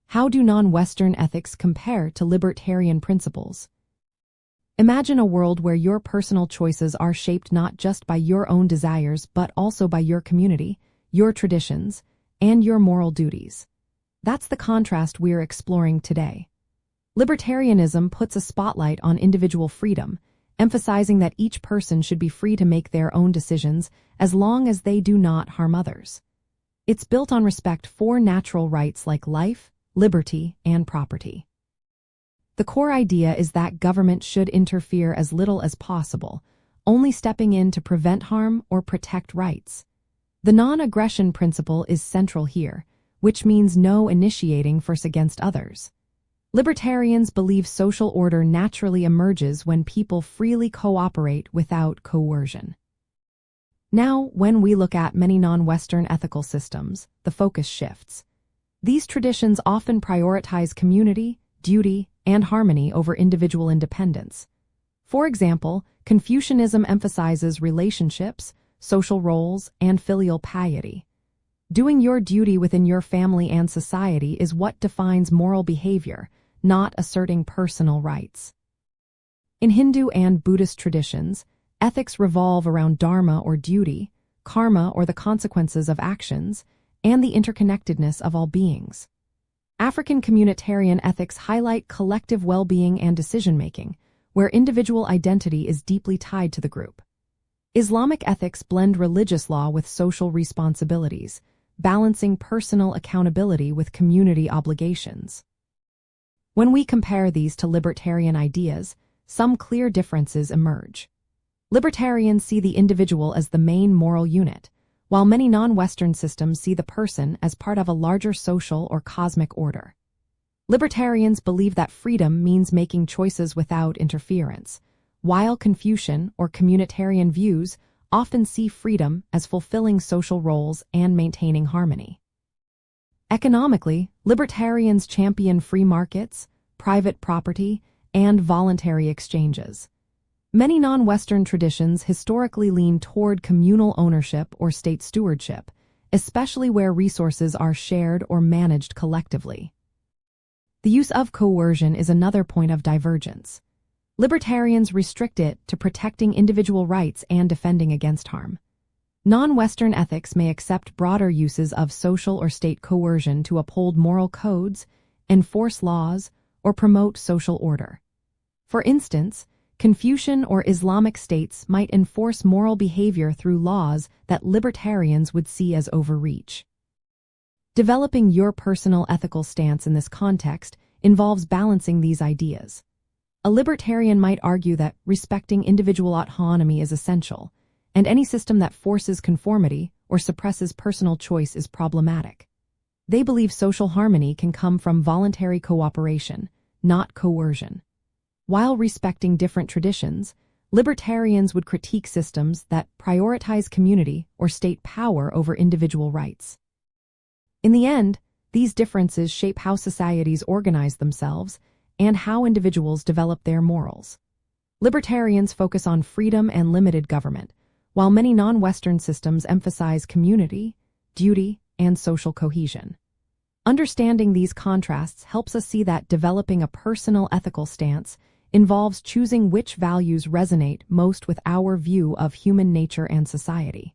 How do non-Western ethics compare to libertarian principles? Imagine a world where your personal choices are shaped not just by your own desires but also by your community, your traditions, and your moral duties. That's the contrast we're exploring today. Libertarianism puts a spotlight on individual freedom, emphasizing that each person should be free to make their own decisions as long as they do not harm others. It's built on respect for natural rights like life, liberty, and property. The core idea is that government should interfere as little as possible, only stepping in to prevent harm or protect rights. The non-aggression principle is central here, which means no initiating force against others. Libertarians believe social order naturally emerges when people freely cooperate without coercion. Now, when we look at many non-Western ethical systems, the focus shifts. These traditions often prioritize community, duty, and harmony over individual independence. For example, Confucianism emphasizes relationships, social roles, and filial piety. Doing your duty within your family and society is what defines moral behavior, not asserting personal rights. In Hindu and Buddhist traditions, ethics revolve around dharma or duty, karma or the consequences of actions, and the interconnectedness of all beings. African communitarian ethics highlight collective well-being and decision-making, where individual identity is deeply tied to the group. Islamic ethics blend religious law with social responsibilities, balancing personal accountability with community obligations. When we compare these to libertarian ideas, some clear differences emerge. Libertarians see the individual as the main moral unit, while many non-Western systems see the person as part of a larger social or cosmic order. Libertarians believe that freedom means making choices without interference, while Confucian or communitarian views often see freedom as fulfilling social roles and maintaining harmony. Economically, libertarians champion free markets, private property, and voluntary exchanges. Many non-Western traditions historically lean toward communal ownership or state stewardship, especially where resources are shared or managed collectively. The use of coercion is another point of divergence. Libertarians restrict it to protecting individual rights and defending against harm. Non-Western ethics may accept broader uses of social or state coercion to uphold moral codes, enforce laws, or promote social order. For instance, Confucian or Islamic states might enforce moral behavior through laws that libertarians would see as overreach. Developing your personal ethical stance in this context involves balancing these ideas. A libertarian might argue that respecting individual autonomy is essential, and any system that forces conformity or suppresses personal choice is problematic. They believe social harmony can come from voluntary cooperation, not coercion. While respecting different traditions, libertarians would critique systems that prioritize community or state power over individual rights. In the end, these differences shape how societies organize themselves and how individuals develop their morals. Libertarians focus on freedom and limited government, while many non-Western systems emphasize community, duty, and social cohesion. Understanding these contrasts helps us see that developing a personal ethical stance involves choosing which values resonate most with our view of human nature and society.